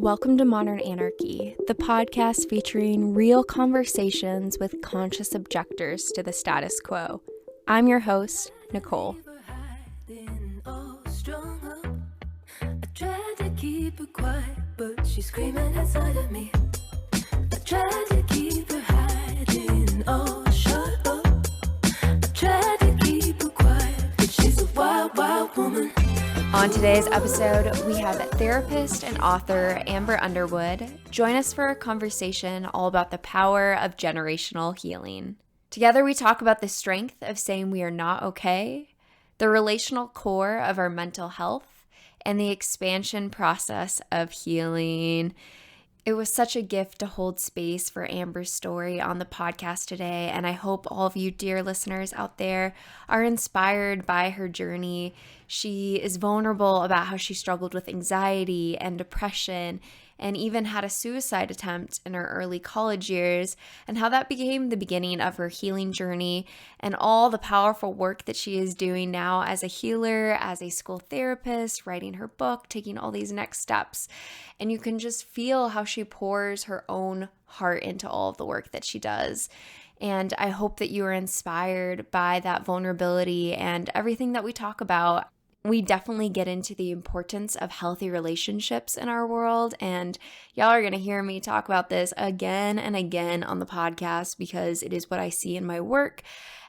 Welcome to Modern Anarchy, the podcast featuring real conversations with conscious objectors to the status quo. I'm your host, Nicole. I tried to keep her quiet, but she's screaming inside of me. I tried to keep her hiding, oh, shut up. I tried to keep her quiet, but she's a wild, wild woman. On today's episode, we have therapist and author Amber Underwood join us for a conversation all about the power of generational healing. Together, we talk about the strength of saying we are not okay, the relational core of our mental health, and the expansion process of healing. It was such a gift to hold space for Amber's story on the podcast today, and I hope all of you dear listeners out there are inspired by her journey. She is vulnerable about how she struggled with anxiety and depression and even had a suicide attempt in her early college years, and how that became the beginning of her healing journey and all the powerful work that she is doing now as a healer, as a school therapist, writing her book, taking all these next steps. And you can just feel how she pours her own heart into all of the work that she does. And I hope that you are inspired by that vulnerability and everything that we talk about. We definitely get into the importance of healthy relationships in our world, and y'all are going to hear me talk about this again and again on the podcast because it is what I see in my work,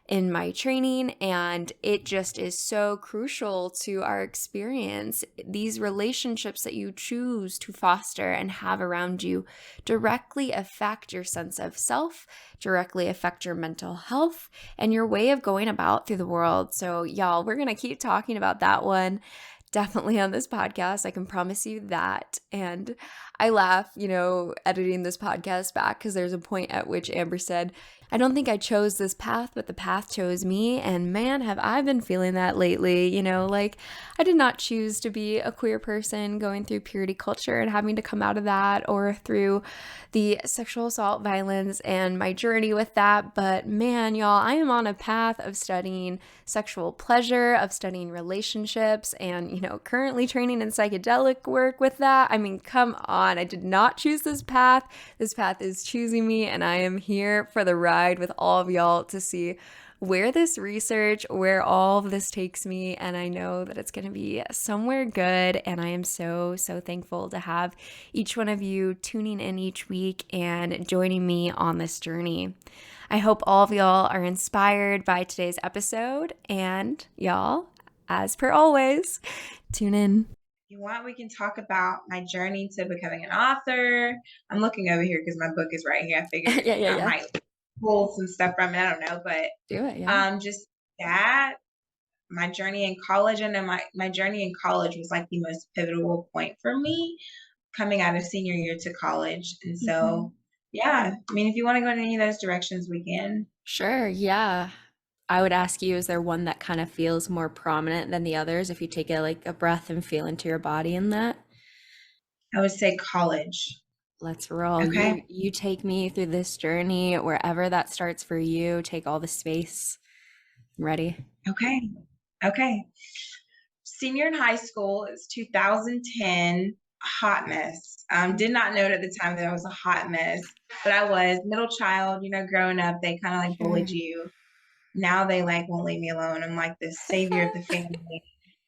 in my training, and it just is so crucial to our experience. These relationships that you choose to foster and have around you directly affect your sense of self, directly affect your mental health, and your way of going about through the world. So y'all, we're going to keep talking about that one definitely on this podcast. I can promise you that. And I laugh, editing this podcast back because there's a point at which Amber said, I don't think I chose this path, but the path chose me. And man, have I been feeling that lately, I did not choose to be a queer person going through purity culture and having to come out of that, or through the sexual assault violence and my journey with that. But man, y'all, I am on a path of studying sexual pleasure, of studying relationships, and, currently training in psychedelic work with that. I mean, come on. I did not choose this path. This path is choosing me, and I am here for the ride with all of y'all to see where this research, where all of this takes me. And I know that it's going to be somewhere good. And I am so, so thankful to have each one of you tuning in each week and joining me on this journey. I hope all of y'all are inspired by today's episode. And y'all, as per always, tune in. If you want, we can talk about my journey to becoming an author. I'm looking over here because my book is right here. I figured I might pull some stuff from it. I don't know, but do it. Yeah. Just that, my journey in college. I know my journey in college was like the most pivotal point for me, coming out of senior year to college. And so, yeah, I mean, if you want to go in any of those directions, we can. Sure. Yeah. I would ask you, is there one that kind of feels more prominent than the others if you take a breath and feel into your body in that? I would say college. Let's roll. Okay. You take me through this journey, wherever that starts for you. Take all the space. I'm ready. Okay. Senior in high school, it was 2010, hot mess. Did not know it at the time that I was a hot mess, but I was middle child, growing up, they kind of bullied you. Now they won't leave me alone. I'm like the savior of the family.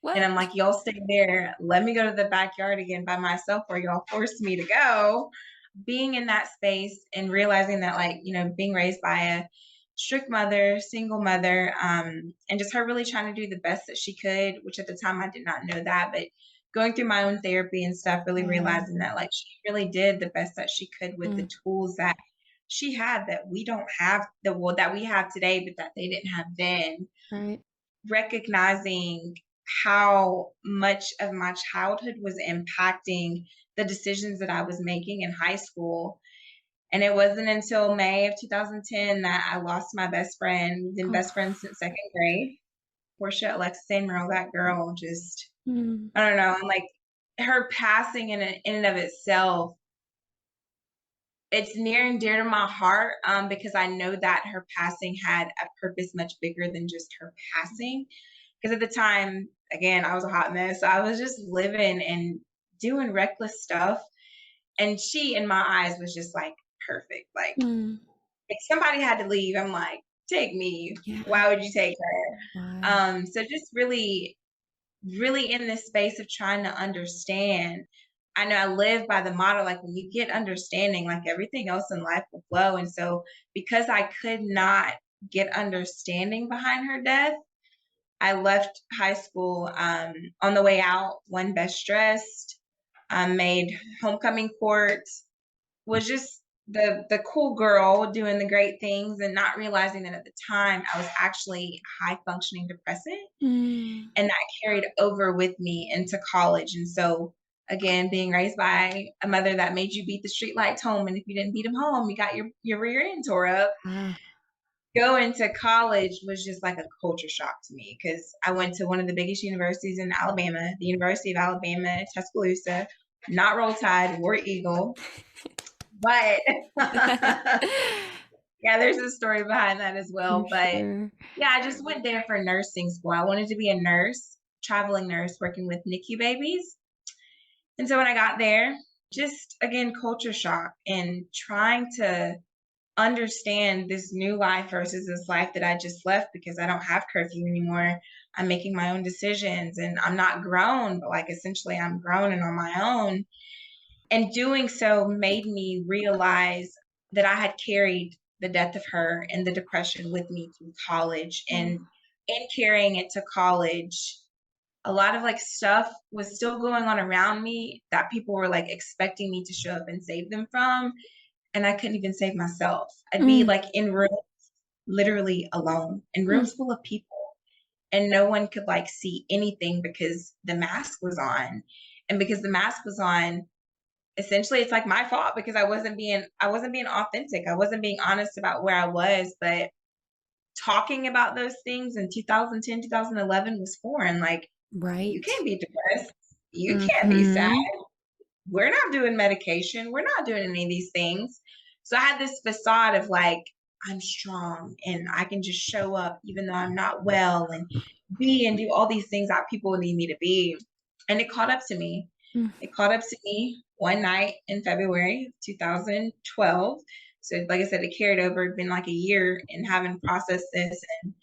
What? And I'm like, y'all stay there. Let me go to the backyard again by myself, or y'all forced me to go. Being in that space and realizing that being raised by a strict mother, single mother, and just her really trying to do the best that she could, which at the time I did not know that, but going through my own therapy and stuff, really realizing that she really did the best that she could with the tools that she had that we don't have, that we have today, but that they didn't have then. Right. Recognizing how much of my childhood was impacting the decisions that I was making in high school. And it wasn't until May of 2010 that I lost my best friend. We've been best friends since second grade. Portia Alexis Merle, that girl, just, I don't know. And her passing in and of itself, it's near and dear to my heart, because I know that her passing had a purpose much bigger than just her passing. Because at the time, again, I was a hot mess. So I was just living and doing reckless stuff. And she, in my eyes, was just like perfect. Like, Mm. if somebody had to leave, I'm like, take me. Yeah. Why would you take her? Wow. So just really, really in this space of trying to understand. I know I live by the motto, like when you get understanding, like everything else in life will flow. And so because I could not get understanding behind her death, I left high school on the way out, one best dressed, made homecoming court, was just the cool girl doing the great things and not realizing that at the time I was actually high functioning depressant, Mm. and that carried over with me into college. And so again, being raised by a mother that made you beat the street lights home, and if you didn't beat them home, you got your rear end tore up. Ah. Going to college was just like a culture shock to me because I went to one of the biggest universities in Alabama, the University of Alabama, Tuscaloosa, not Roll Tide, War Eagle, but yeah, there's a story behind that as I'm well. But sure. yeah, I just went there for nursing school. I wanted to be a nurse, traveling nurse, working with NICU babies. And so when I got there, just again, culture shock and trying to understand this new life versus this life that I just left because I don't have curfew anymore. I'm making my own decisions and I'm not grown, but like essentially I'm grown and on my own. And doing so made me realize that I had carried the death of her and the depression with me through college. And Mm. in carrying it to college, a lot of like stuff was still going on around me that people were like expecting me to show up and save them from. And I couldn't even save myself. I'd be Mm. like in rooms, literally alone, in Mm. rooms full of people. And no one could like see anything because the mask was on. And because the mask was on, essentially it's like my fault because I wasn't being authentic. I wasn't being honest about where I was, but talking about those things in 2010, 2011 was foreign. Like, you Right. can't be depressed. You can't be sad. Mhm. We're not doing medication. We're not doing any of these things. So I had this facade of like, I'm strong and I can just show up even though I'm not well and be and do all these things that people need me to be. And it caught up to me. Mm. It caught up to me one night in February of 2012. So, like I said, it carried over, it'd been like a year in having processed this. And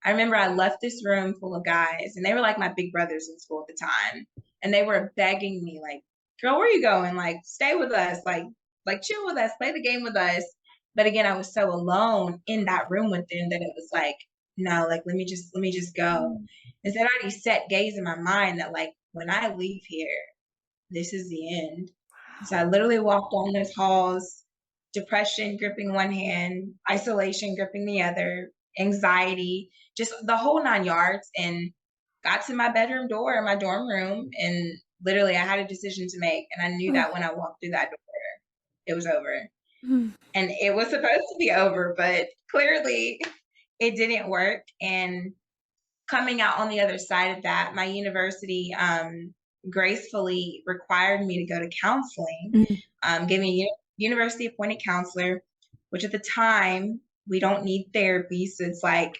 I remember I left this room full of guys, and they were like my big brothers in school at the time. And they were begging me, like, girl, where are you going? Like, stay with us, like chill with us, play the game with us. But again, I was so alone in that room with them that it was like, no, like let me just go. Mm. Instead, I already set gaze in my mind that like when I leave here, this is the end. So I literally walked down those halls, depression gripping one hand, isolation gripping the other, anxiety, just the whole 9 yards, and got to my bedroom door in my dorm room. And literally, I had a decision to make. And I knew Oh. that when I walked through that door, it was over. Mm. And it was supposed to be over, but clearly it didn't work. And coming out on the other side of that, my university gracefully required me to go to counseling, Mm. gave me a university appointed counselor, which at the time we don't need therapy. So it's like,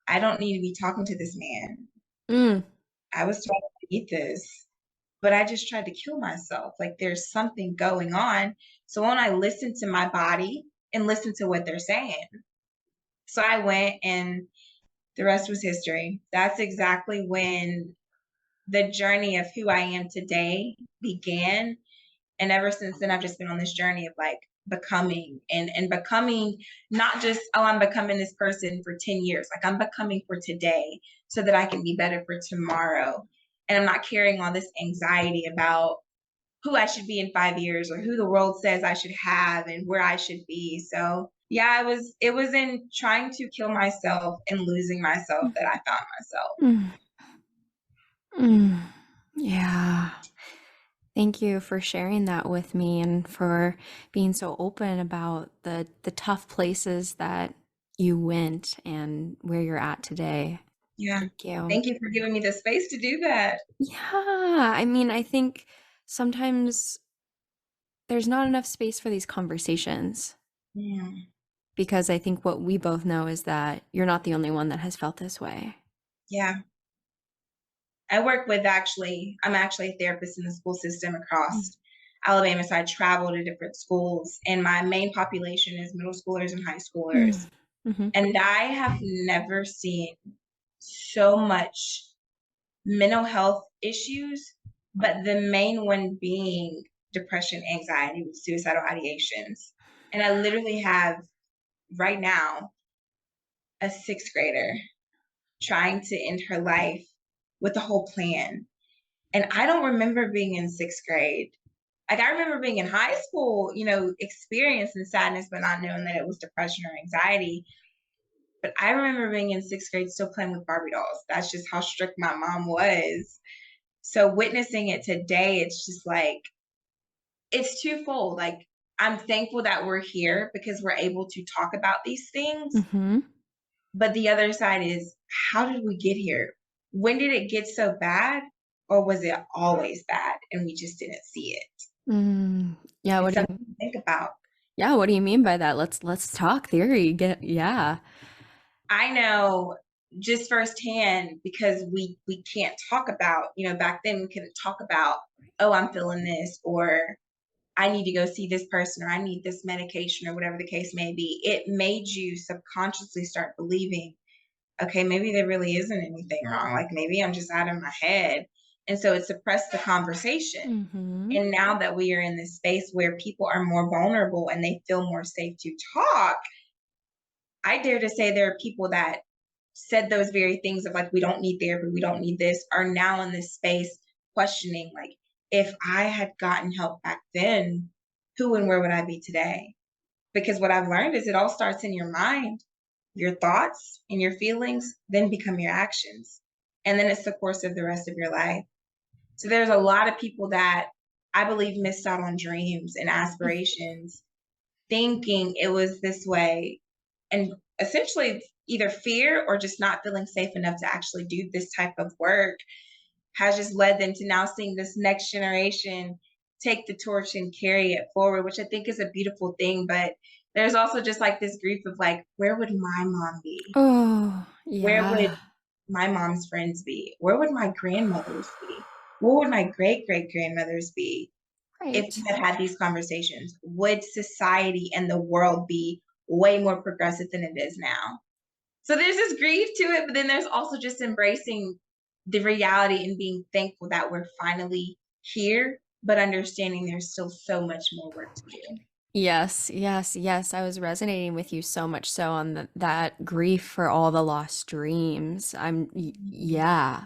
I don't need to be talking to this man. Mm. I was trying to beat this, but I just tried to kill myself. Like there's something going on. So when I listen to my body and listen to what they're saying, so I went and the rest was history. That's exactly when the journey of who I am today began. And ever since then, I've just been on this journey of like becoming and becoming not just, oh, I'm becoming this person for 10 years. Like I'm becoming for today so that I can be better for tomorrow. And I'm not carrying all this anxiety about who I should be in 5 years or who the world says I should have and where I should be. So yeah, it was in trying to kill myself and losing myself that I found myself. Mm. Mm. Yeah. Thank you for sharing that with me and for being so open about the tough places that you went and where you're at today. Yeah. Thank you. Thank you for giving me the space to do that. Yeah, I mean, I think sometimes there's not enough space for these conversations Yeah. because I think what we both know is that you're not the only one that has felt this way. Yeah. I'm actually a therapist in the school system Mm. across Alabama, so I travel to different schools, and my main population is middle schoolers and high schoolers. Mm. Mhm. And I have never seen so much mental health issues, but the main one being depression, anxiety, with suicidal ideations. And I literally have right now a sixth grader trying to end her life with a whole plan. And I don't remember being in sixth grade. Like I remember being in high school, experiencing sadness, but not knowing that it was depression or anxiety. But I remember being in sixth grade still playing with Barbie dolls. That's just how strict my mom was. So witnessing it today, it's just like, it's twofold. Like, I'm thankful that we're here because we're able to talk about these things. Mhm. But the other side is, how did we get here? When did it get so bad? Or was it always bad and we just didn't see it? Mm. Yeah, It's what do something you to think about. Yeah, what do you mean by that? Let's talk theory. Yeah. I know just firsthand because we can't talk about, back then we couldn't talk about, oh, I'm feeling this, or I need to go see this person, or I need this medication, or whatever the case may be. It made you subconsciously start believing, okay, maybe there really isn't anything wrong. Like maybe I'm just out of my head. And so it suppressed the conversation. Mhm. And now that we are in this space where people are more vulnerable and they feel more safe to talk, I dare to say there are people that said those very things of like, we don't need therapy, we don't need this, are now in this space questioning, like, if I had gotten help back then, who and where would I be today? Because what I've learned is it all starts in your mind. Your thoughts and your feelings then become your actions. And then it's the course of the rest of your life. So there's a lot of people that I believe missed out on dreams and aspirations, thinking it was this way, and essentially either fear or just not feeling safe enough to actually do this type of work has just led them to now seeing this next generation take the torch and carry it forward, which I think is a beautiful thing. But there's also just like this grief of like, where would my mom be? Oh, Where would yeah. my mom's friends be? Where would my grandmothers be? Where would my great great grandmothers be if Right. we had had these conversations? Would society and the world be way more progressive than it is now? So there's this grief to it, but then there's also just embracing the reality and being thankful that we're finally here, but understanding there's still so much more work to do. Yes, yes, yes. I was resonating with you so much so on that grief for all the lost dreams. Yeah.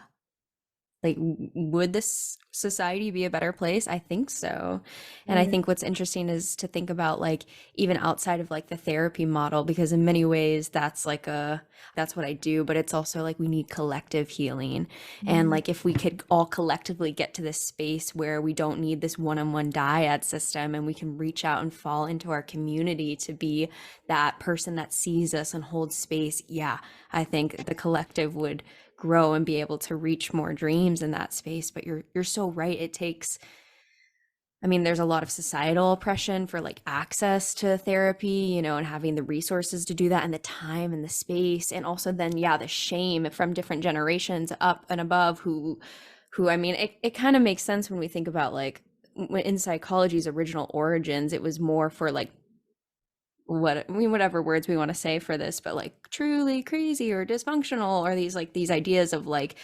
Like, would this society be a better place? I think so. And I Mm, think what's interesting is to think about like even outside of like the therapy model, because in many ways that's what I do, but it's also like we need collective healing. And mm, like if we could all collectively get to this space where we don't need this one-on-one dyad system and we can reach out and fall into our community to be that person that sees us and holds space. Yeah, I think the collective would grow and be able to reach more dreams in that space. But you're so right. It takes, I mean, there's a lot of societal oppression for like access to therapy, and having the resources to do that and the time and the space. And also then, yeah, the shame from different generations up and above who I mean, it kind of makes sense when we think about like in psychology's original origins, it was more for like whatever words we want to say for this, but like truly crazy or dysfunctional, or these ideas of like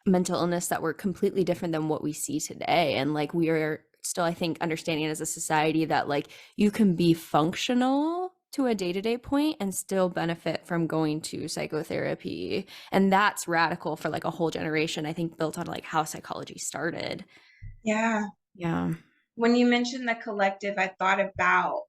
mental illness that were completely different than what we see today. And like we are still, I think, understanding as a society that like you can be functional to a day-to-day point and still benefit from going to psychotherapy. And that's radical for like a whole generation, I think, built on like how psychology started. yeah. Yeah. When you mentioned the collective, I thought about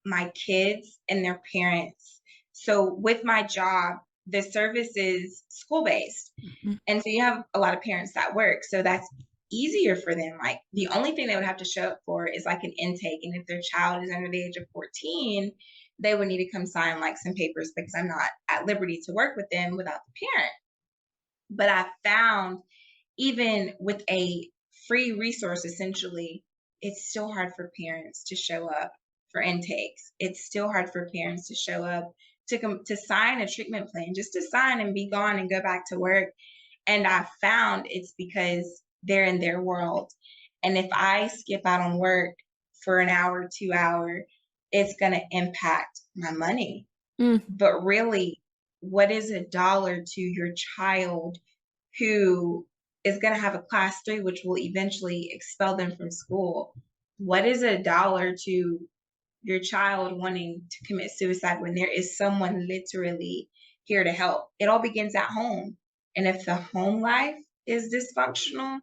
my kids and their parents. So with my job, the service is school based. Mhm. And so you have a lot of parents that work. So that's easier for them. Like the only thing they would have to show up for is like an intake. And if their child is under the age of 14, they would need to come sign like some papers because I'm not at liberty to work with them without the parent. But I found even with a free resource, essentially, it's still hard for parents to show up for intakes. It's still hard for parents to show up to sign a treatment plan, just to sign and be gone and go back to work. And I found it's because they're in their world. And if I skip out on work for an hour, 2 hour, it's going to impact my money. Mm, But really, what is a dollar to your child who is going to have a class 3, which will eventually expel them from school? What is a dollar to your child wanting to commit suicide when there is someone literally here to help? It all begins at home. And if the home life is dysfunctional,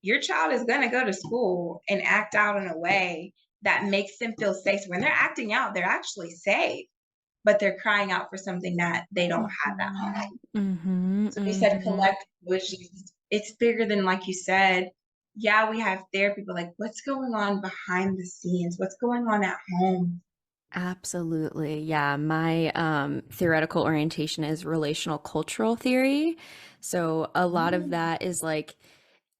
your child is going to go to school and act out in a way that makes them feel safe. When they're acting out, they're actually safe, but they're crying out for something that they don't have at mhm, home. mhm, So you said mhm. collective wishes. It's bigger than, like you said, yeah, we have therapy, but like what's going on behind the scenes? What's going on at home? Absolutely. Yeah. My theoretical orientation is relational cultural theory. So a lot of Mm, that is like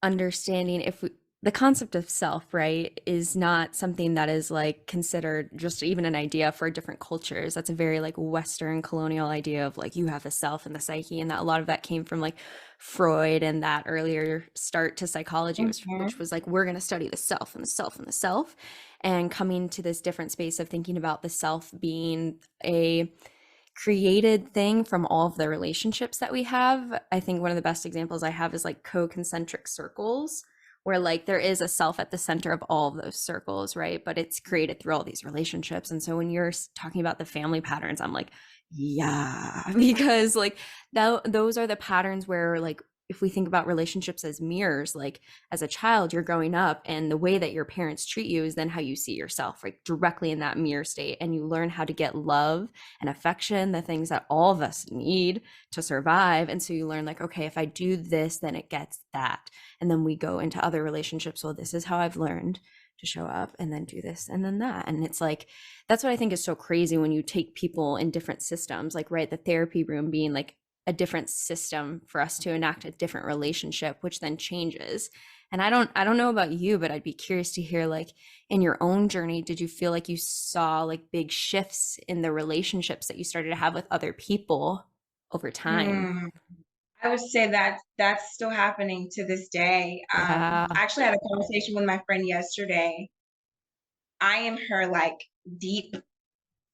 understanding if we, the concept of self, right, is not something that is like considered just even an idea for different cultures. That's a very like Western colonial idea of like you have a self and the psyche, and that a lot of that came from like Freud and that earlier start to psychology, which mhm, was like we're going to study the self and the self and the self, and coming to this different space of thinking about the self being a created thing from all of the relationships that we have. I think one of the best examples I have is like co-concentric circles, where like there is a self at the center of all of those circles, right? But it's created through all these relationships. And so when you're talking about the family patterns, I'm like, yeah, because like those are the patterns where like if we think about relationships as mirrors, like as a child, you're growing up and the way that your parents treat you is then how you see yourself, like directly in that mirror state. And you learn how to get love and affection, the things that all of us need to survive. And so you learn, like, okay, if I do this, then it gets that. And then we go into other relationships. Well, this is how I've learned to show up and then do this and then that. And it's like, that's what I think is so crazy when you take people in different systems, like, right, the therapy room being like a different system for us to enact a different relationship, which then changes. And I don't know about you, but I'd be curious to hear, like, in your own journey, did you feel like you saw like big shifts in the relationships that you started to have with other people over time? mm. I would say that that's still happening to this day. Yeah. I actually had a conversation with my friend yesterday. I am her like deep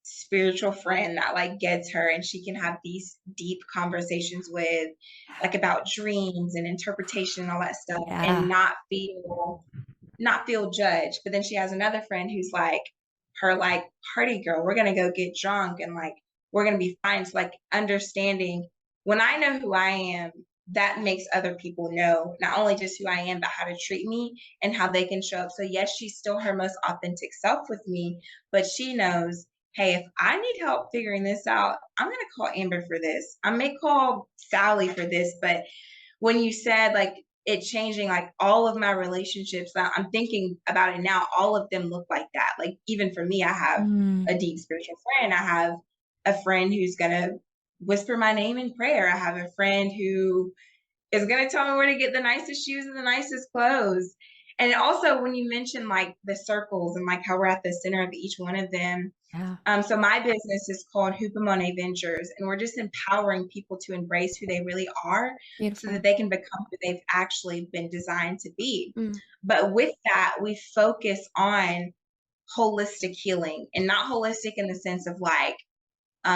spiritual friend that like gets her and she can have these deep conversations with like about dreams and interpretation and all that stuff and Yeah. not feel judged. But then she has another friend who's like her like party girl. We're gonna go get drunk and like we're gonna be fine. So like understanding when I know who I am, that makes other people know not only just who I am, but how to treat me and how they can show up. So yes, she's still her most authentic self with me, but she knows, hey, if I need help figuring this out, I'm gonna call Amber for this. I may call Sally for this, but when you said like it changing like all of my relationships, I'm thinking about it now, all of them look like that. Like even for me, I have Mm, a deep spiritual friend. I have a friend who's gonna whisper my name in prayer. I have a friend who is gonna tell me where to get the nicest shoes and the nicest clothes. And also when you mentioned like the circles and like how we're at the center of each one of them, yeah. so my business is called Hupamone Ventures, and we're just empowering people to embrace who they really are so that Beautiful. they can become who they've actually been designed to be. Mm, But with that, we focus on holistic healing and not holistic in the sense of like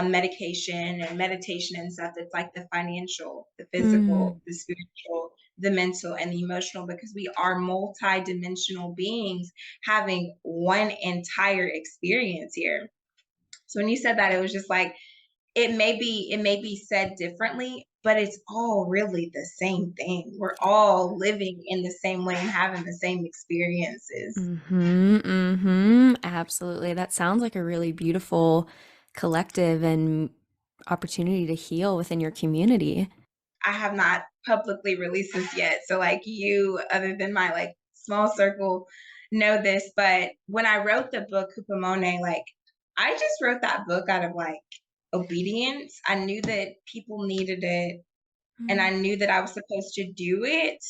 medication and meditation and stuff. It's like the financial, the mm, physical, the spiritual, the mental, and the emotional, because we are multi-dimensional beings having one entire experience here. So when you said that, it was just like it may be said differently, but it's all really the same thing. We're all living in the same way and having the same experiences. mm-hmm, mm-hmm. Absolutely. That sounds like a really beautiful collective and opportunity to heal within your community. I have not publicly released this yet. So like you, other than my like small circle, know this. But when I wrote the book Kupamone, like I just wrote that book out of like obedience. I knew that people needed it and Mm, I knew that I was supposed to do it,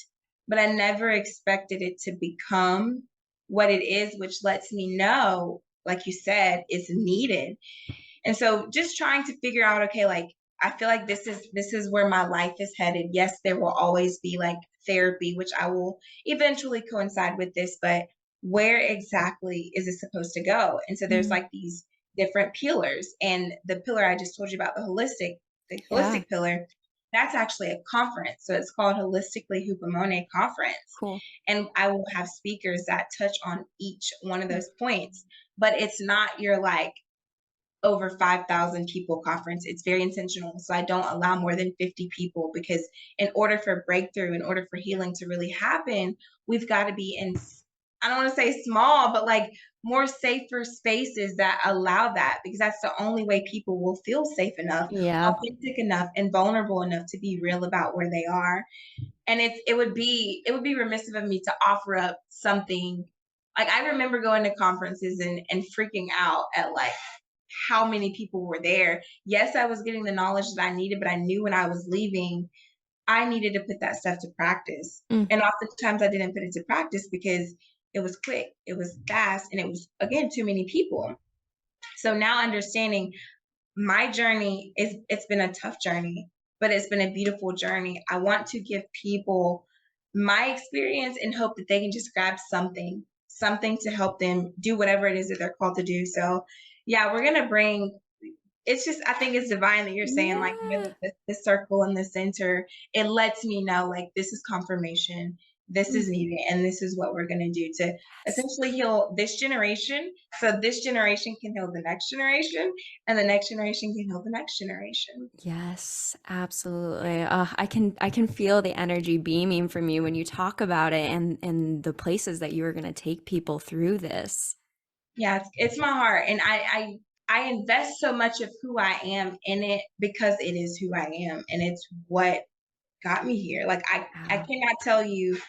but I never expected it to become what it is, which lets me know, like you said, it's needed. And so just trying to figure out, okay, like I feel like this is where my life is headed. Yes, there will always be like therapy, which I will eventually coincide with this, but where exactly is it supposed to go? And so there's Mm, like these different pillars. And the pillar I just told you about, the yeah. holistic pillar, that's actually a conference. So it's called Holistically Hupomone Conference. Cool. And I will have speakers that touch on each one of Mm, those points. But it's not your like over 5,000 people conference. It's very intentional. So I don't allow more than 50 people because in order for breakthrough, in order for healing to really happen, we've got to be in, I don't want to say small, but like more safer spaces that allow that, because that's the only way people will feel safe enough, yeah. authentic enough, and vulnerable enough to be real about where they are. And it would be remiss of me to offer up something. Like I remember going to conferences and freaking out at like how many people were there. Yes, I was getting the knowledge that I needed, but I knew when I was leaving, I needed to put that stuff to practice. Mm, And oftentimes I didn't put it to practice because it was quick, it was fast, and it was, again, too many people. So now understanding my journey is, it's been a tough journey, but it's been a beautiful journey. I want to give people my experience and hope that they can just grab something to help them do whatever it is that they're called to do. So yeah, we're going to bring, it's just, I think it's divine that you're saying like yeah. really the circle in the center. It lets me know like this is confirmation, this Mm, is needed, and this is what we're going to do to yes. essentially heal this generation, so this generation can heal the next generation, and the next generation can heal the next generation. Yes, absolutely. I can feel the energy beaming from you when you talk about it and the places that you are going to take people through this. Yeah, it's my heart, and I invest so much of who I am in it because it is who I am, and it's what got me here. Like I Yeah. cannot tell you.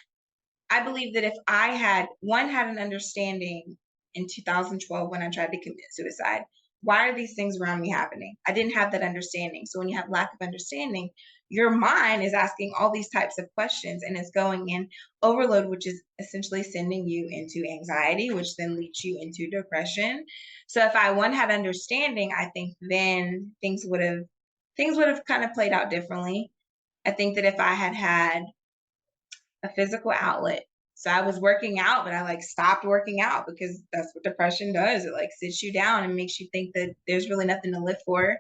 I believe that if I had an understanding in 2012 when I tried to commit suicide, why are these things around me happening? I didn't have that understanding. So when you have lack of understanding, your mind is asking all these types of questions and it's going in overload, which is essentially sending you into anxiety, which then leads you into depression. So if I one had understanding, I think then things would have kind of played out differently. I think that if I had had a physical outlet. So I was working out, but I like stopped working out because that's what depression does. It like sits you down and makes you think that there's really nothing to live for.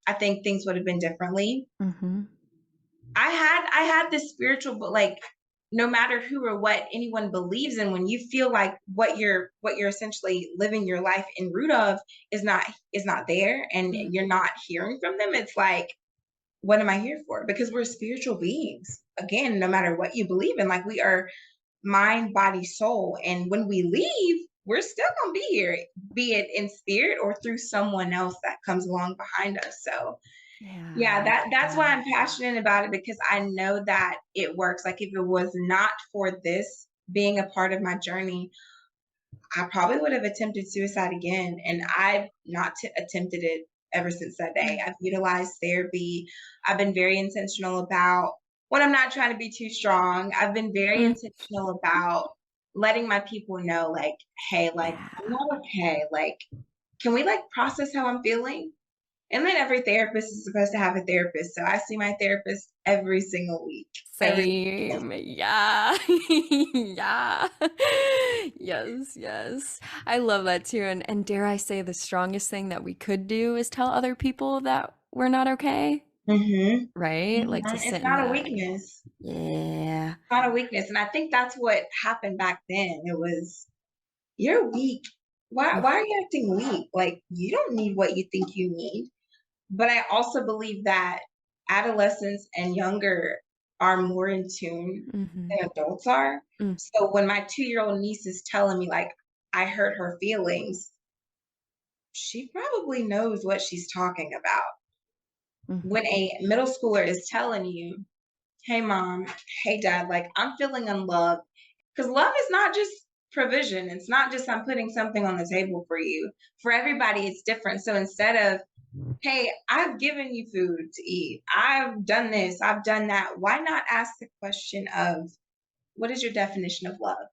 I think things would have been differently. Mm-hmm. I had this spiritual, but like no matter who or what anyone believes in, when you feel like what you're essentially living your life in root of is not there and Mm, you're not hearing from them, it's like, what am I here for? Because we're spiritual beings. Again, no matter what you believe in, like we are mind, body, soul. And when we leave, we're still gonna be here, be it in spirit or through someone else that comes along behind us. So yeah, yeah. that's why Yeah. I'm passionate about it, because I know that it works. Like if it was not for this being a part of my journey, I probably would have attempted suicide again. And I've not attempted it ever since that day. Mm, I've utilized therapy. I've been very intentional about when I'm not trying to be too strong. I've been very mm, intentional about letting my people know, like, hey, like, I'm yeah. not okay. Like, can we like process how I'm feeling? And then every therapist is supposed to have a therapist. So I see my therapist every single week. Every Same. Yeah. Yeah. Yes, yes. I love that too. And dare I say the strongest thing that we could do is tell other people that we're not okay, mm-hmm. right? Like to It's sit in not a that. weakness. Yeah. Not a weakness. And I think that's what happened back then. It was, you're weak. Why Mm, why are you acting weak? Like you don't need what you think you need. But I also believe that adolescents and younger are more in tune mhm, than adults are. mm, So when my 2-year-old niece is telling me like I hurt her feelings, she probably knows what she's talking about. mhm, When a middle schooler is telling you, hey mom, hey dad, like I'm feeling unloved. Because love is not just provision. It's not just I'm putting something on the table for you. For everybody, it's different. So instead of, hey, I've given you food to eat, I've done this, I've done that, why not ask the question of, what is your definition of love?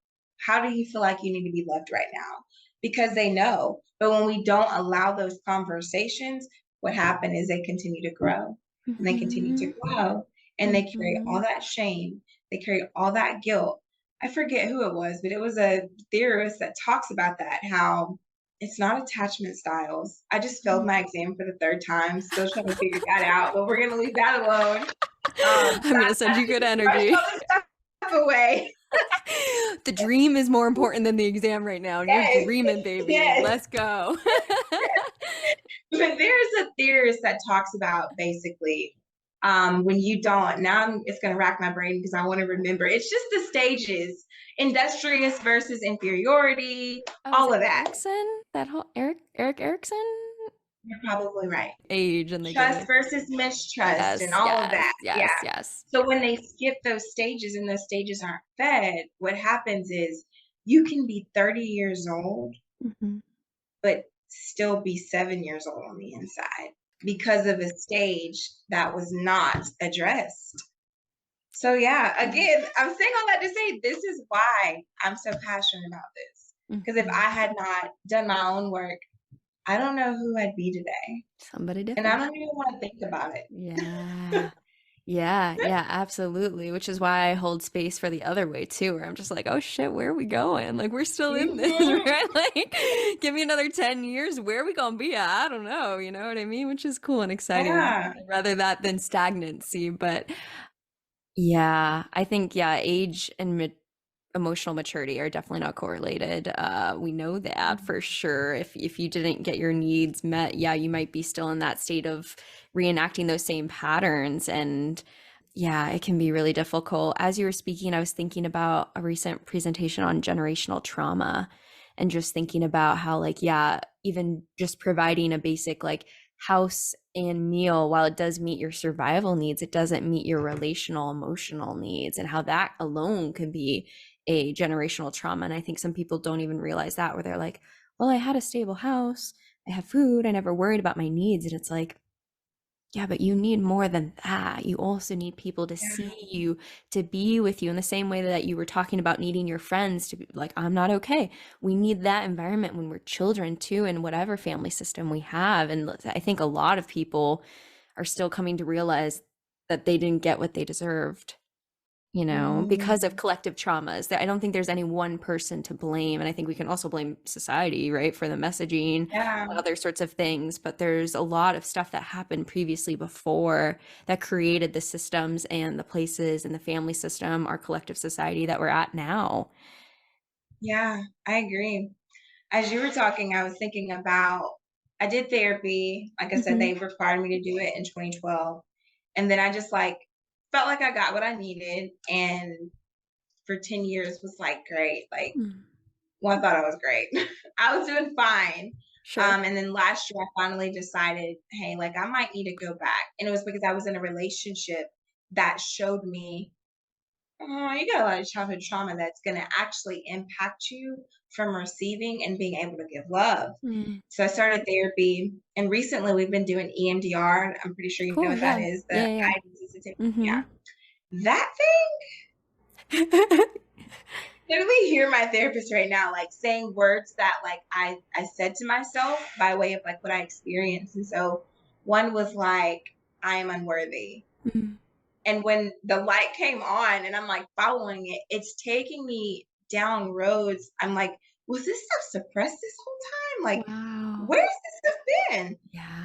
How do you feel like you need to be loved right now? Because they know. But when we don't allow those conversations, what happens is they continue to grow and they continue to mhm, grow and they carry all mhm. that shame, they carry all that guilt. I forget who it was, but it was a theorist that talks about that, how it's not attachment styles. I just failed Mm. my exam for the third time, still trying to figure that out, but we're gonna leave that alone. I'm So gonna send I you good just brushed energy. all this stuff away. The dream is more important than the exam right now, and you're Yes, dreaming, baby. yes. Let's go. But there's a theorist that talks about basically when you don't, it's going to rack my brain because I want to remember. It's just the stages, industrious versus inferiority, Oh, is all it of that. Erickson? That whole Eric Erickson You're probably right. age, and they go Trust to versus mistrust and yes, all of yes, that. yes, Yeah. yes. So when they skip those stages and those stages aren't fed, what happens is you can be 30 years old Hmm. but still be 7 years old on the inside because of a stage that was not addressed. So, yeah, again, I'm saying all that to say this is why I'm so passionate about this. Because if Hmm. I had not done my own work, I don't know who I'd be today. Somebody And I different. don't even want to think about it. Yeah. Yeah, yeah, absolutely. Which is why I hold space for the other way too, where I'm just like, oh shit, where are we going? Like we're still in this, Mhm. right? Like, give me another 10 years, where are we gonna be at? I don't know, you know what I mean? Which is cool and exciting. Yeah. Rather that than stagnancy. But yeah, I think yeah, age and emotional maturity are definitely not correlated. We know that for sure. If you didn't get your needs met, yeah, you might be still in that state of reenacting those same patterns. And yeah, it can be really difficult. As you were speaking, I was thinking about a recent presentation on generational trauma and just thinking about how, like, yeah, even just providing a basic, like, house and meal, while it does meet your survival needs, it doesn't meet your relational, emotional needs, and how that alone can be a generational trauma. And I think some people don't even realize that, where they're like, well, I had a stable house, I have food, I never worried about my needs. And it's like, yeah, but you need more than that. You also need people to see Yeah. you, to be with you in the same way that you were talking about needing your friends to be like, I'm not okay. We need that environment when we're children too, in whatever family system we have. And I think a lot of people are still coming to realize that they didn't get what they deserved, you know, because of Mm, collective traumas. That I don't think there's any one person to blame. And I think we can also blame society, right, for the messaging yeah. and other sorts of things. But there's a lot of stuff that happened previously before that created the systems and the places and the family system, our collective society that we're at now. Yeah. I agree. As you were talking, I was thinking about I did therapy. Like I said, Hmm. they required me to do it in 2012. And then I just like felt like I got what I needed. And for 10 years was like great. Like, well, I thought I was great. I was doing fine. Sure. And then last year I finally decided, hey, like I might need to go back. And it was because I was in a relationship that showed me, oh, you got a lot of childhood trauma that's going to actually impact you from receiving and being able to give love. Mm. So I started therapy, and recently we've been doing EMDR. I'm pretty sure you know Cool. what that Yeah. is, the Yeah. Yeah. guidance sensitivity. Hmm. Yeah. That literally hear my therapist right now, like saying words that like I said to myself by way of like what I experienced. And so one was like, I am unworthy. And when the light came on and I'm like following it, it's taking me down roads. I'm like, was this stuff suppressed this whole time? Like, Wow. where's this stuff been?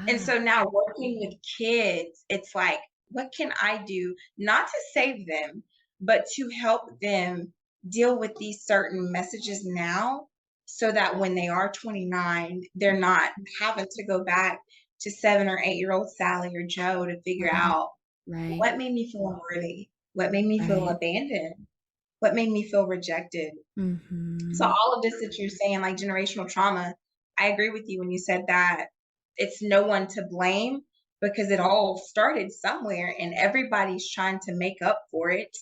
And Yeah. so now working with kids, it's like, what can I do not to save them, but to help them deal with these certain messages now so that when they are 29, they're not having to go back to 7 or 8 year old Sally or Joe to figure Right. out Right. what made me feel unworthy, what made me feel Right. abandoned, what made me feel rejected. So Hmm. all of this that you're saying, like generational trauma, I agree with you when you said that it's no one to blame because it all started somewhere and everybody's trying to make up for it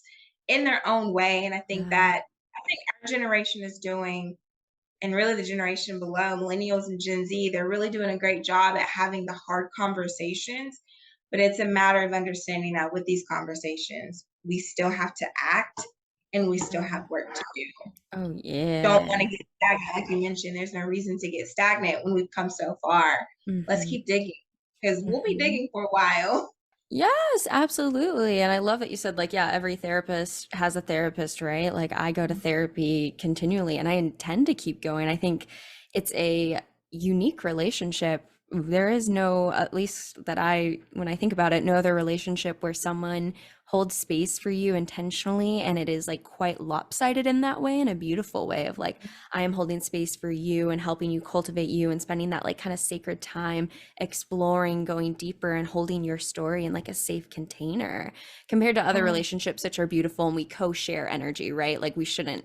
in their own way. And Yeah. I think our generation is doing, and really the generation below, millennials and Gen Z, they're really doing a great job at having the hard conversations. But it's a matter of understanding that with these conversations, we still have to act and we still have work to do. Oh Don't want to yeah. get stagnant. Like you mentioned, there's no reason to get stagnant when we've come so far. Let's Hmm. keep digging because we'll be Hmm. digging for a while. Yes, absolutely. And I love that you said, like, yeah, every therapist has a therapist, right? Like, I go to therapy continually and I intend to keep going. I think it's a unique relationship. There is no, at least that when I think about it, no other relationship where someone holds space for you intentionally and it is like quite lopsided in that way, in a beautiful way of like, I am holding space for you and helping you cultivate you and spending that like kind of sacred time exploring, going deeper, and holding your story in like a safe container compared to other Mm, relationships which are beautiful and we co-share energy, right? Like we shouldn't.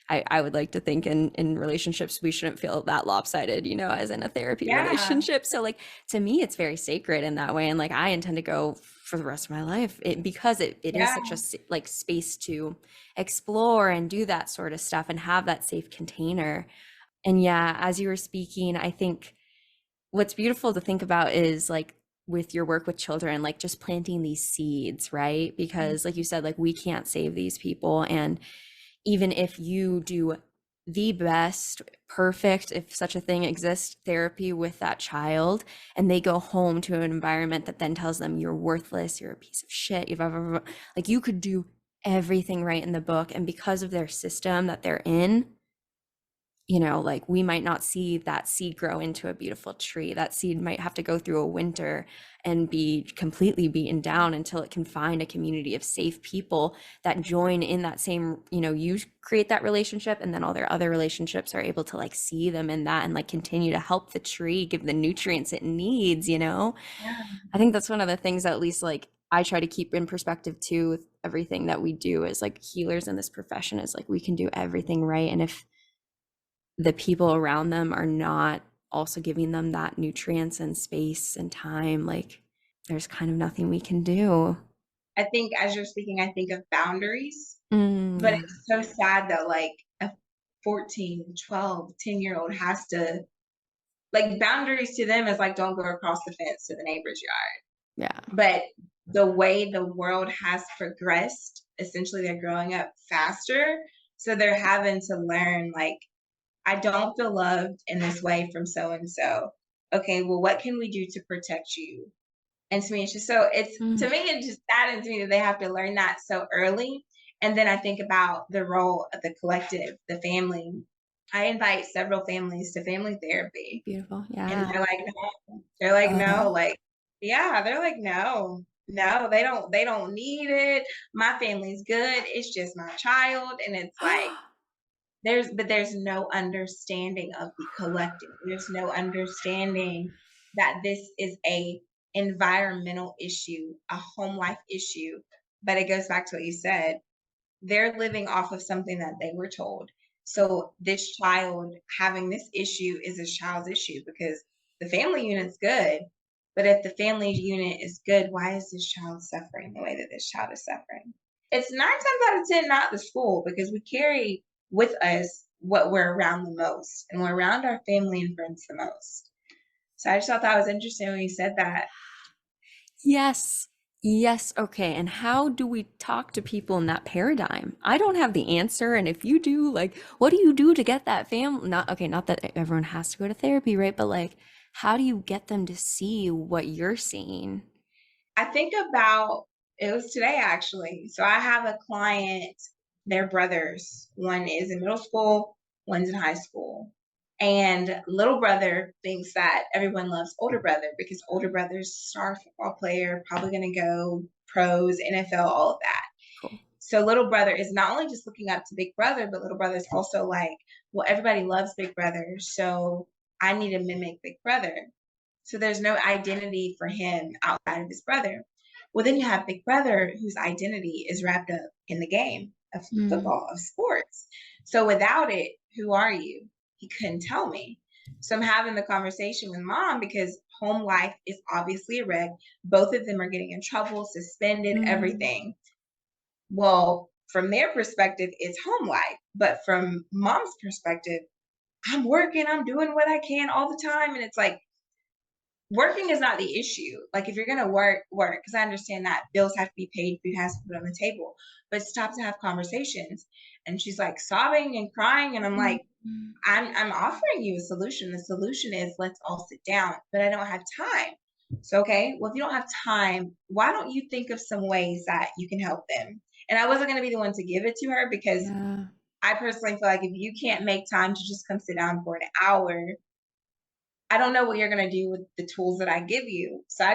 I would like to think in relationships we shouldn't feel that lopsided, as in a therapy yeah, relationship. So like to me it's very sacred in that way and like I intend to go for the rest of my life because it is yeah. such a like space to explore and do that sort of stuff and have that safe container. And yeah, as you were speaking, I think what's beautiful to think about is like with your work with children, like just planting these seeds, right? Because like you said, like we can't save these people. And even if you do the best, perfect, if such a thing exists, therapy with that child, and they go home to an environment that then tells them you're worthless, you're a piece of shit, you've ever, like you could do everything right in the book. And because of their system that they're in, like we might not see that seed grow into a beautiful tree. That seed might have to go through a winter and be completely beaten down until it can find a community of safe people that join in that same, you create that relationship and then all their other relationships are able to like see them in that and like continue to help the tree give the nutrients it needs. Yeah. I think that's one of the things that at least like I try to keep in perspective too with everything that we do as like healers in this profession is like we can do everything right. And if the people around them are not also giving them that nutrients and space and time, like there's kind of nothing we can do. I think as you're speaking, I think of boundaries, but Yeah. it's so sad that like a 14, 12, 10-year-old has to like boundaries to them is like don't go across the fence to the neighbor's yard. Yeah. But the way the world has progressed, essentially they're growing up faster. So they're having to learn like I don't feel loved in this way from so and so. Okay, well, what can we do to protect you? And to me, it's just so it's Mm, to me, it just saddens me that they have to learn that so early. And then I think about the role of the collective, the family. I invite several families to family therapy, beautiful. and Yeah. they're like, no. They're like, no, like, yeah, they're like, no, no, they don't need it. My family's good. It's just my child. And it's like, there's no understanding of the collective. There's no understanding that this is a environmental issue, a home life issue. But it goes back to what you said. They're living off of something that they were told. So this child having this issue is a child's issue because the family unit's good. But if the family unit is good, why is this child suffering the way that this child is suffering? It's 9 times out of 10 not the school because we carry with us what we're around the most, and we're around our family and friends the most. So I just thought that was interesting when you said that. Yes. Yes. Okay. And how do we talk to people in that paradigm? I don't have the answer. And if you do, like, what do you do to get that family? Not, okay, not that everyone has to go to therapy, right? But like, how do you get them to see what you're seeing? I think about it was today actually. So I have a client, they're brothers. One is in middle school, one's in high school. And little brother thinks that everyone loves older brother because older brother's star football player, probably going to go pros, NFL, all of that. Cool. So little brother is not only just looking up to big brother, but little brother is also like, well, everybody loves big brother. So I need to mimic big brother. So there's no identity for him outside of his brother. Well, then you have Big Brother, whose identity is wrapped up in the game of Mm, football, of sports. So without it, who are you? He couldn't tell me. So I'm having the conversation with mom because home life is obviously a wreck. Both of them are getting in trouble, suspended, mm, everything. Well, from their perspective, it's home life. But from mom's perspective, I'm working, I'm doing what I can all the time. And it's like, working is not the issue. Like if you're gonna work, work because I understand that bills have to be paid, food has to be put on the table. But stop to have conversations. And she's like sobbing and crying, and I'm mm, like, mm. I'm offering you a solution. The solution is let's all sit down, but I don't have time. So, okay, well, if you don't have time, why don't you think of some ways that you can help them? And I wasn't going to be the one to give it to her because Yeah. I personally feel like if you can't make time to just come sit down for an hour, I don't know what you're going to do with the tools that I give you. So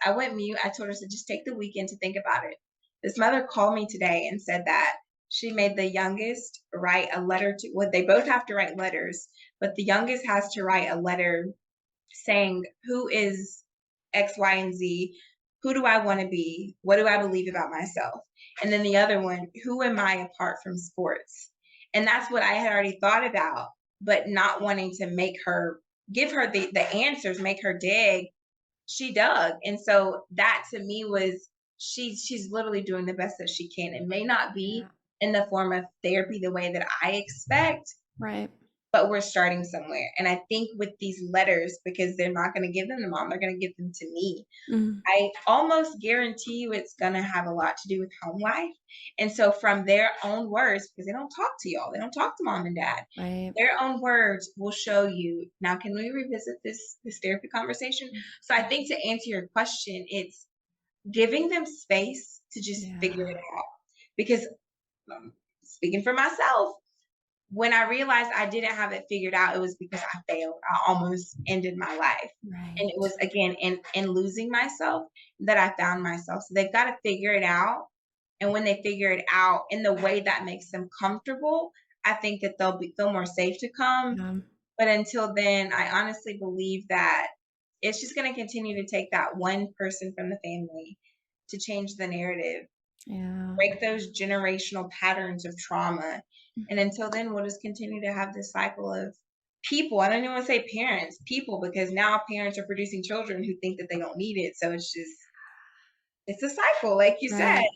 I went mute. I told her to just take the weekend to think about it. This mother called me today and said that she made the youngest write a letter to, well, they both have to write letters, but the youngest has to write a letter saying, who is X, Y, and Z? Who do I want to be? What do I believe about myself? And then the other one, who am I apart from sports? And that's what I had already thought about, but not wanting to make her give her the answers, make her dig. She dug. And so that to me was she's literally doing the best that she can. It may not be Yeah. in the form of therapy the way that I expect, Right. but we're starting somewhere. And I think with these letters, because they're not going to give them to mom, they're going to give them to me. Mm, I almost guarantee you it's going to have a lot to do with home life. And so, from their own words, because they don't talk to y'all, they don't talk to mom and dad, right. their own words will show you. Now, can we revisit this therapy conversation? So, I think to answer your question, it's giving them space to just figure Yeah. it out. Because speaking for myself, when I realized I didn't have it figured out, it was because I failed. I almost ended my life. And it Right. was again in losing myself that I found myself. So they've got to figure it out. And when they figure it out in the way that makes them comfortable, I think that feel more safe to come. Yeah. But until then, I honestly believe that it's just going to continue to take that one person from the family to change the narrative, Yeah. break those generational patterns of trauma. And until then, we'll just continue to have this cycle of people. I don't even want to say parents, people, because now parents are producing children who think that they don't need it. So it's a cycle, like you said, Right.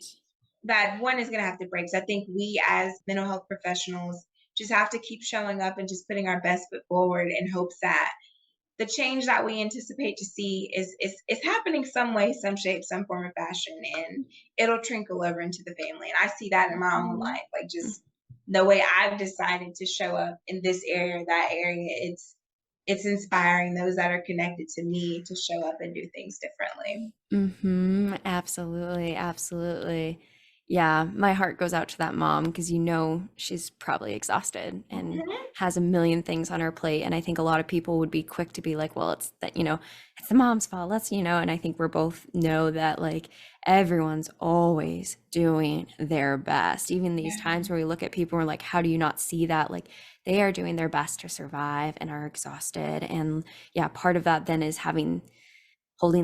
that one is going to have to break. So I think we as mental health professionals just have to keep showing up and just putting our best foot forward in hopes that the change that we anticipate to see is happening some way, some shape, some form of fashion, and it'll trickle over into the family. And I see that in my own Mhm. life, like just the way I've decided to show up in this area or that area. It's inspiring those that are connected to me to show up and do things differently. Absolutely, absolutely. Yeah, my heart goes out to that mom because she's probably exhausted and Mhm. has a million things on her plate. And I think a lot of people would be quick to be like, well, it's that, it's the mom's fault. And I think we're both know that like everyone's always doing their best. Even these Yeah. times where we look at people and we're like, how do you not see that? Like they are doing their best to survive and are exhausted. And yeah, part of that then is holding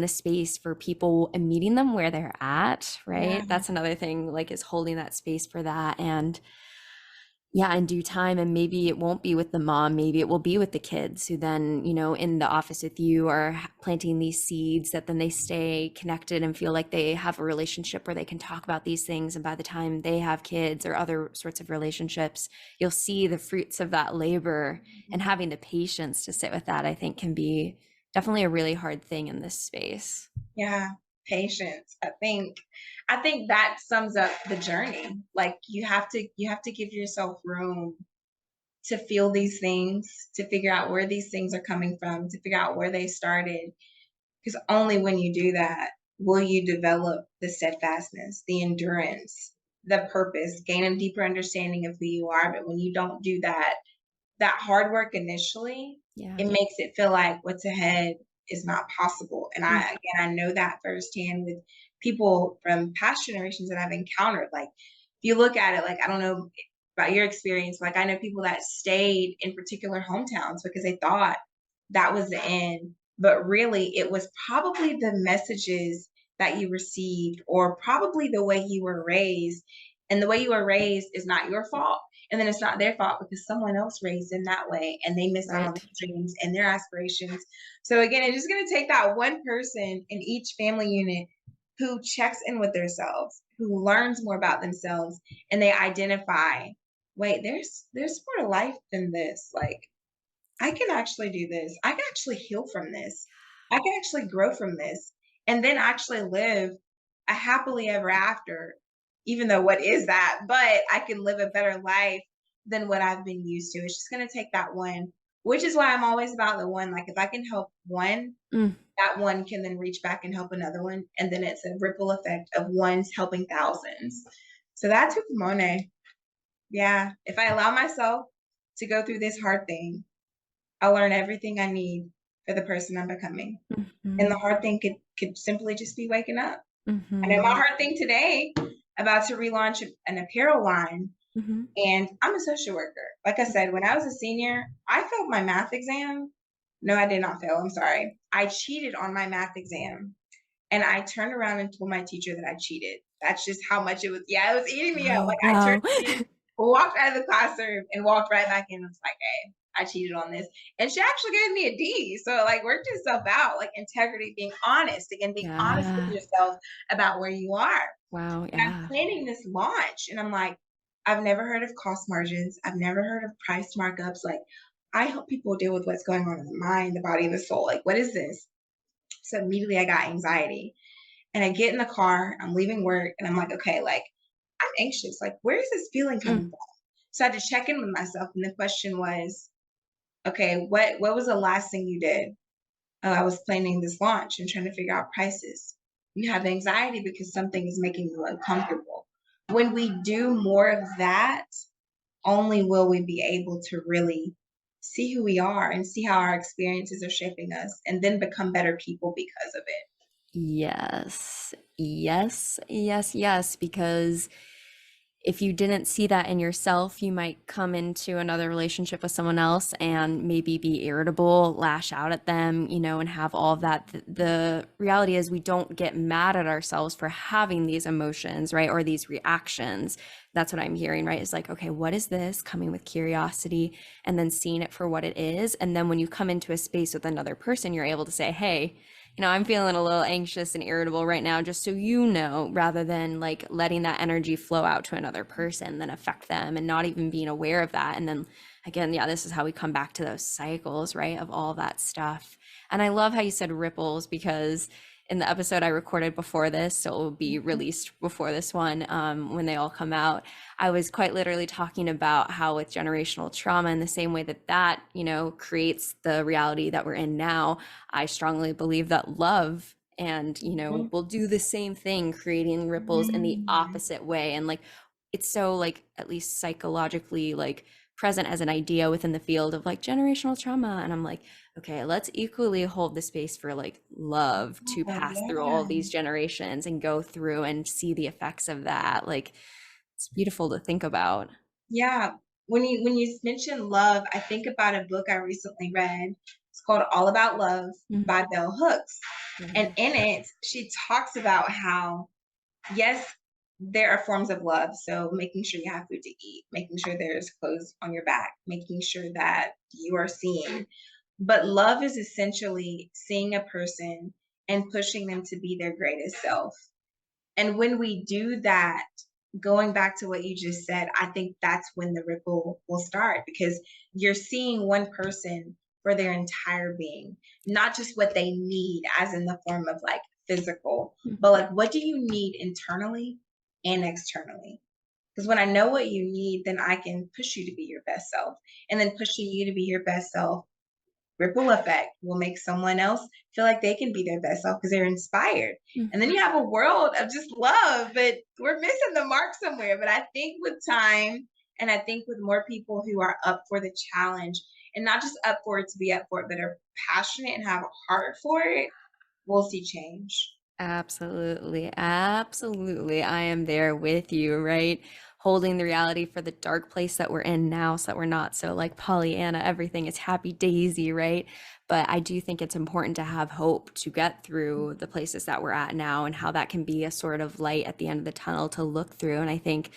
the space for people and meeting them where they're at, Yeah. right? That's another thing, like, is holding that space for that. And yeah, in due time, and maybe it won't be with the mom, maybe it will be with the kids who then, in the office with you are planting these seeds that then they stay connected and feel like they have a relationship where they can talk about these things. And by the time they have kids or other sorts of relationships, you'll see the fruits of that labor, and having the patience to sit with that, I think, can be definitely a really hard thing in this space. Yeah, patience. I think that sums up the journey. Like you have to give yourself room to feel these things, to figure out where these things are coming from, to figure out where they started. Because only when you do that will you develop the steadfastness, the endurance, the purpose, gain a deeper understanding of who you are. But when you don't do that hard work initially, Yeah. it makes it feel like what's ahead is not possible. And Mm, I know that firsthand with people from past generations that I've encountered. Like if you look at it, like I don't know about your experience, like I know people that stayed in particular hometowns because they thought that was the end. But really it was probably the messages that you received or probably the way you were raised. And the way you were raised is not your fault, and then it's not their fault because someone else raised them that way and they missed out on right. their dreams and their aspirations. So again, it's just going to take that one person in each family unit who checks in with themselves, who learns more about themselves, and they identify, wait, there's more to life than this. Like I can actually do this. I can actually heal from this. I can actually grow from this and then actually live a happily ever after, even though what is that? But I can live a better life than what I've been used to. It's just going to take that one which is why I'm always about the one. Like, if I can help one, Mm. that one can then reach back and help another one. And then it's a ripple effect of ones helping thousands. So that's Humone. Yeah. If I allow myself to go through this hard thing, I'll learn everything I need for the person I'm becoming. And the Mhm. hard thing could simply just be waking up. I know my Mhm. hard thing today, about to relaunch an apparel line, Mhm. and I'm a social worker. Like I said, when I was a senior, I failed my math exam. No, I did not fail. I'm sorry. I cheated on my math exam. And I turned around and told my teacher that I cheated. That's just how much it was. Yeah, it was eating me up. Oh, Like, I turned wow. in, walked out of the classroom and walked right back in. I was like, hey, I cheated on this. And she actually gave me a D. So, like, worked yourself out, like integrity, being honest. Again, being honest with Yeah. yourself about where you are. Wow, And I'm yeah. planning this launch. And I'm like, I've never heard of cost margins. I've never heard of price markups. Like, I help people deal with what's going on in the mind, the body, and the soul. Like, what is this? So immediately I got anxiety. And I get in the car, I'm leaving work, and I'm like, okay, like, I'm anxious. Like, where is this feeling coming Mm. from? So I had to check in with myself. And the question was, okay, what was the last thing you did? Oh, I was planning this launch and trying to figure out prices. You have anxiety because something is making you uncomfortable. When we do more of that, only will we be able to really see who we are and see how our experiences are shaping us and then become better people because of it. Yes. Yes, yes, yes, because if you didn't see that in yourself, you might come into another relationship with someone else and maybe be irritable, lash out at them, and have all of that. The reality is, we don't get mad at ourselves for having these emotions, right? Or these reactions. That's what I'm hearing, right? It's like, okay, what is this? Coming with curiosity and then seeing it for what it is. And then when you come into a space with another person, you're able to say, hey, I'm feeling a little anxious and irritable right now, just so you know, rather than like letting that energy flow out to another person, then affect them and not even being aware of that. And then again, yeah, this is how we come back to those cycles, right? Of all that stuff. And I love how you said ripples, because in the episode I recorded before this, so it will be released before this one, when they all come out, I was quite literally talking about how with generational trauma, in the same way that creates the reality that we're in now, I strongly believe that love and will do the same thing, creating ripples in the Mhm. opposite way. And like, it's so, like, at least psychologically, like, present as an idea within the field of like generational trauma. And I'm like, okay, let's equally hold the space for like love to Oh, pass through all yeah. these generations and go through and see the effects of that. Like, it's beautiful to think about. Yeah. When you mention love, I think about a book I recently read. It's called All About Love Mhm. by Bell Hooks. And Mhm. in it, she talks about how, yes, there are forms of love. So making sure you have food to eat, making sure there's clothes on your back, making sure that you are seen. But love is essentially seeing a person and pushing them to be their greatest self. And when we do that, going back to what you just said, I think that's when the ripple will start, because you're seeing one person for their entire being, not just what they need, as in the form of like physical, but like, what do you need internally and externally? Because when I know what you need, then I can push you to be your best self. And then pushing you to be your best self, ripple effect, will make someone else feel like they can be their best self because they're inspired. And then Mhm. you have a world of just love, but we're missing the mark somewhere. But I think with time, and I think with more people who are up for the challenge, and not just up for it to be up for it, but are passionate and have a heart for it, we'll see change. Absolutely. Absolutely. I am there with you, right? Holding the reality for the dark place that we're in now, so that we're not so like Pollyanna, everything is happy daisy, right? But I do think it's important to have hope to get through the places that we're at now, and how that can be a sort of light at the end of the tunnel to look through. And I think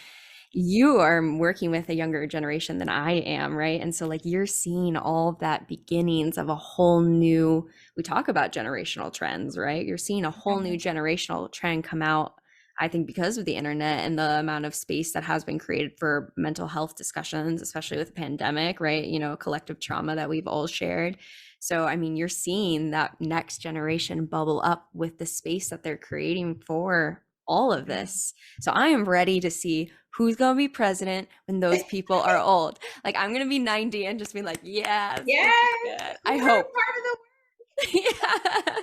you are working with a younger generation than I am, right? And so, like, you're seeing all of that beginnings of a whole new, we talk about generational trends, right? You're seeing a whole new generational trend come out, I think, because of the internet and the amount of space that has been created for mental health discussions, especially with the pandemic, right? Collective trauma that we've all shared. So, I mean, you're seeing that next generation bubble up with the space that they're creating for all of this. So I am ready to see who's going to be president when those people are old. Like I'm going to be 90 and just be like, yes, this is Yes, good. I we're hope. part of the Yeah.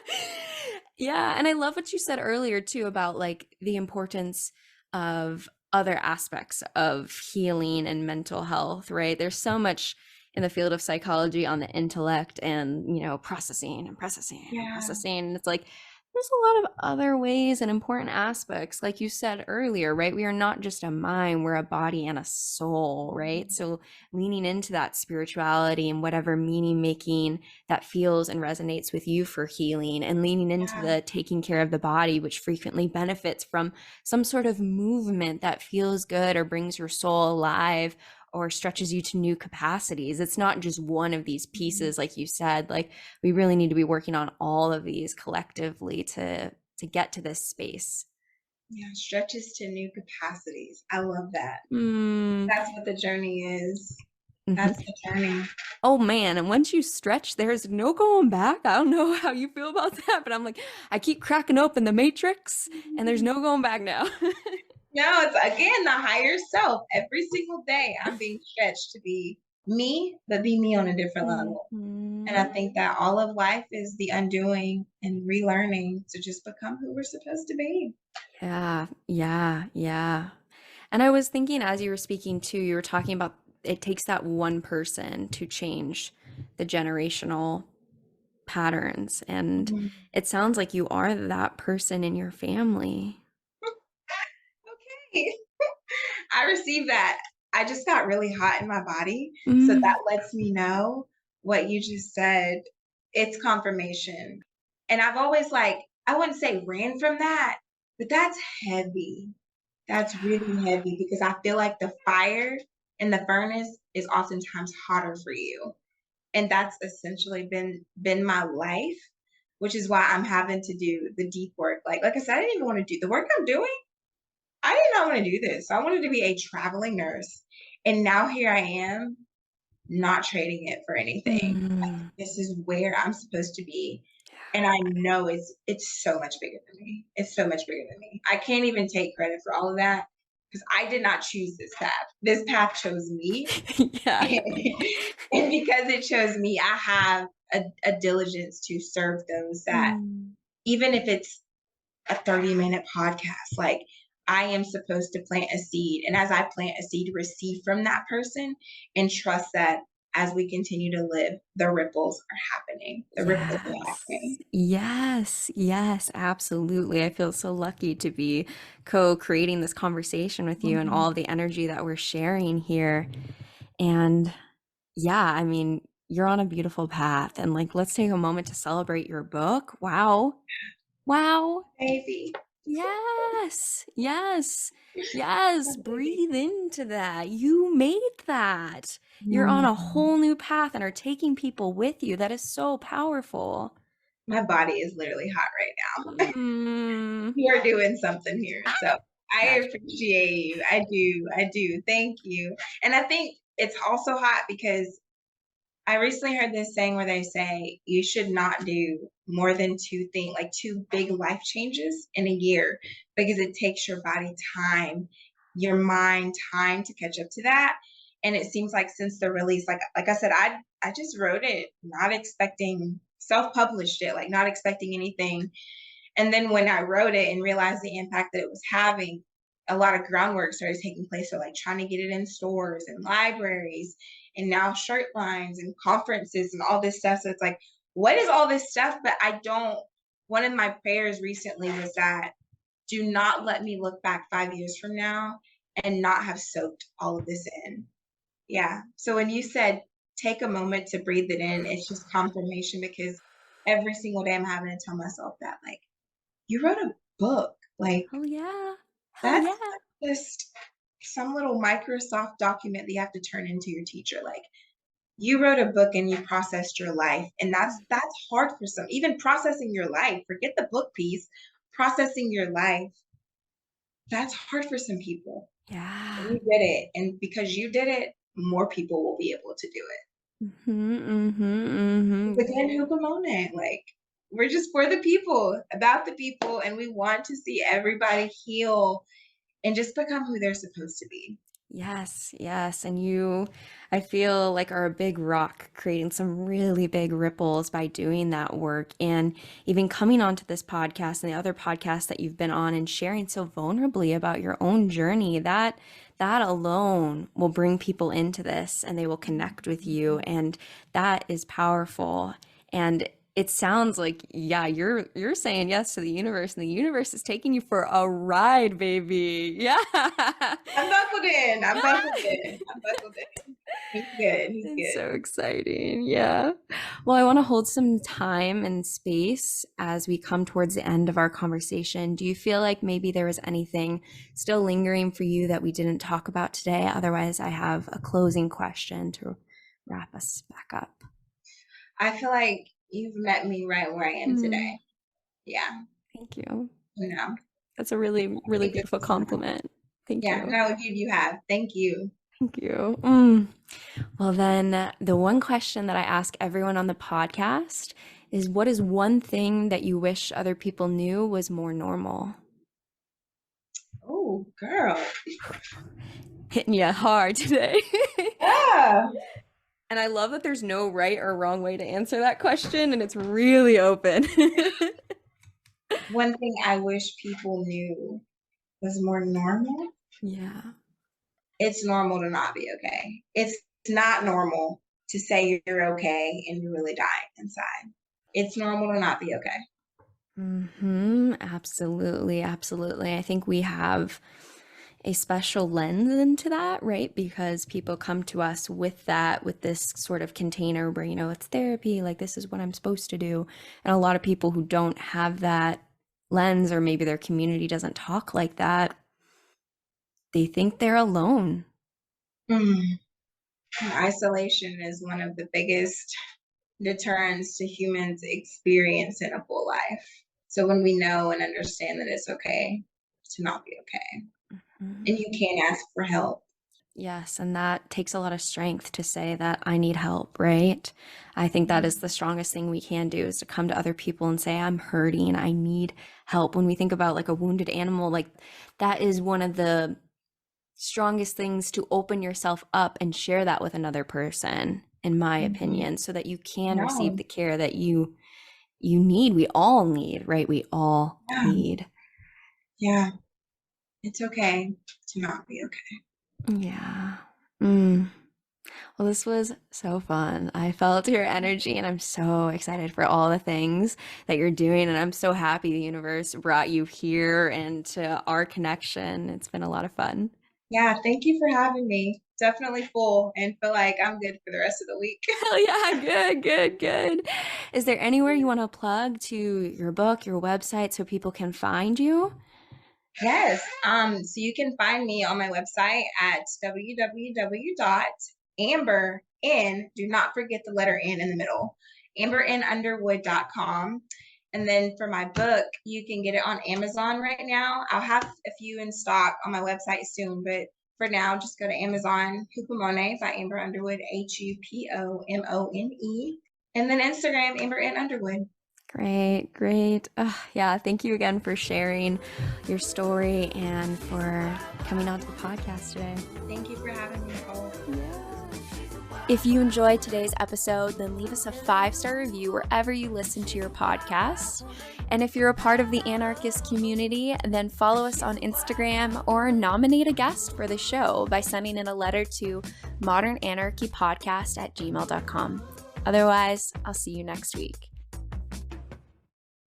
Yeah. And I love what you said earlier too about like the importance of other aspects of healing and mental health, right? There's so much in the field of psychology on the intellect and, processing and processing and Yeah. processing. And it's like, there's a lot of other ways and important aspects, like you said earlier, right? We are not just a mind, we're a body and a soul, right? So leaning into that spirituality and whatever meaning making that feels and resonates with you for healing, and leaning into Yeah. the taking care of the body, which frequently benefits from some sort of movement that feels good or brings your soul alive or stretches you to new capacities. It's not just one of these pieces, like you said. Like we really need to be working on all of these collectively to get to this space. Yeah, stretches to new capacities. I love that. Mm, That's what the journey is. mhm. That's the journey. Oh man, and once you stretch, there's no going back. I don't know how you feel about that, but I'm like, I keep cracking open the matrix and there's no going back now. No, it's again the higher self. Every single day I'm being stretched to be me, but be me on a different level. And I Mhm. think that all of life is the undoing and relearning to just become who we're supposed to be. Yeah, yeah, yeah. And I was thinking as you were speaking too, you were talking about it takes that one person to change the generational patterns. And Mhm. it sounds like you are that person in your family. Okay. I received that. I just got really hot in my body. So Mm, that lets me know what you just said. It's confirmation. And I've always like, I wouldn't say ran from that, but that's heavy. That's really heavy because I feel like the fire in the furnace is oftentimes hotter for you. And that's essentially been my life, which is why I'm having to do the deep work. Like I said, I didn't even want to do the work I'm doing. I did not want to do this. I wanted to be a traveling nurse. And now here I am, not trading it for anything. mm, This is where I'm supposed to be. And I know it's so much bigger than me. It's so much bigger than me. I can't even take credit for all of that because I did not choose this path. This path chose me. yeah. And because it chose me, I have a diligence to serve those that Mm. even if it's a 30-minute podcast. Like I am supposed to plant a seed. And as I plant a seed, receive from that person and trust that as we continue to live, the ripples are happening. The ripples are Yes. happening. Yes. Yes, absolutely. I feel so lucky to be co-creating this conversation with you and Mhm. all the energy that we're sharing here. And yeah, I mean, you're on a beautiful path. And like, let's take a moment to celebrate your book. Wow. Wow. Baby. Yes. Yes. Yes. Oh, baby. Breathe into that. You made that. You're on a Mhm. whole new path and are taking people with you. That is so powerful. My body is literally hot right now. Mm, You're doing something here. So I gotcha. appreciate you. I do. I do. Thank you. And I think it's also hot because I recently heard this saying where they say you should not do more than two things, like two big life changes in a year, because it takes your body time, your mind time to catch up to that. And it seems like since the release, like I said, I just wrote it, not expecting self-published it, like not expecting anything. And then when I wrote it and realized the impact that it was having, a lot of groundwork started taking place. So like trying to get it in stores and libraries and now shirt lines and conferences and all this stuff. So it's like, what is all this stuff? But I don't, one of my prayers recently was that do not let me look back 5 years from now and not have soaked all of this in. Yeah. So when you said take a moment to breathe it in, it's just confirmation because every single day I'm having to tell myself that, like, you wrote a book. Like, Hell yeah. Hell that's yeah. not just some little Microsoft document that you have to turn into your teacher. Like, you wrote a book and you processed your life. And that's hard for some. Even processing your life, forget the book piece, processing your life, that's hard for some people. Yeah. You did it. And because you did it, more people will be able to do it. Mm-hmm, mm-hmm, mm-hmm. But again, hoopamone, like We're just for the people, about the people, and we want to see everybody heal and just become who they're supposed to be. Yes, yes. And you, I feel like are a big rock, creating some really big ripples by doing that work. And even coming onto this podcast and the other podcasts that you've been on and sharing so vulnerably about your own journey, that alone will bring people into this and they will connect with you. And that is powerful. And it sounds like, yeah, you're saying yes to the universe, and the universe is taking you for a ride, baby. Yeah. I'm buckled in. I'm buckled in. I'm buckled in. He's good. He's It's good. so exciting. Yeah. Well, I want to hold some time and space as we come towards the end of our conversation. Do you feel like maybe there was anything still lingering for you that we didn't talk about today? Otherwise, I have a closing question to wrap us back up. I feel like you've met me right where I am today. Yeah. Thank you. You know, That's a really, I really think this beautiful is enough. compliment. Thank Yeah, you. no, you have. Thank you. Thank you. Well, then, the one question that I ask everyone on the podcast is, what is one thing that you wish other people knew was more normal? Oh, girl. Hitting you hard today. Ah. And I love that there's no right or wrong way to answer that question, and it's really open. One thing I wish people knew was more normal. Yeah. It's normal to not be okay. It's not normal to say you're okay and you're really dying inside. It's normal to not be okay. Absolutely, absolutely. I think we have a special lens into that, right? Because people come to us with that, with this sort of container where, it's therapy, like this is what I'm supposed to do. And a lot of people who don't have that lens, or maybe their community doesn't talk like that, they think they're alone. Isolation is one of the biggest deterrents to humans experiencing a full life. So when we know and understand that it's okay to not be okay, and you can ask for help. Yes, and that takes a lot of strength to say that I need help, right? I think that is the strongest thing we can do, is to come to other people and say, I'm hurting, I need help. When we think about like a wounded animal, like that is one of the strongest things, to open yourself up and share that with another person, in my opinion, so that you can receive the care that you need. We all need, right? We all need. Yeah. It's okay to not be okay. Yeah. Well, this was so fun. I felt your energy, and I'm so excited for all the things that you're doing. And I'm so happy the universe brought you here and to our connection. It's been a lot of fun. Yeah, thank you for having me. Definitely full, and feel like I'm good for the rest of the week. Hell yeah, good. Is there anywhere you want to plug to your book, your website, so people can find you? Yes. So you can find me on my website at www.amber, do not forget the letter N in the middle, amberunderwood.com. And then for my book, you can get it on Amazon right now. I'll have a few in stock on my website soon, but for now, just go to Amazon, Hupomone by Amber Underwood, Hupomone. And then Instagram, Amber Underwood. Great. Yeah, thank you again for sharing your story and for coming on to the podcast today. Thank you for having me, Nicole. If you enjoyed today's episode, then leave us a 5-star review wherever you listen to your podcast. And if you're a part of the Anarchist community, then follow us on Instagram or nominate a guest for the show by sending in a letter to modernanarchypodcast@gmail.com. Otherwise, I'll see you next week.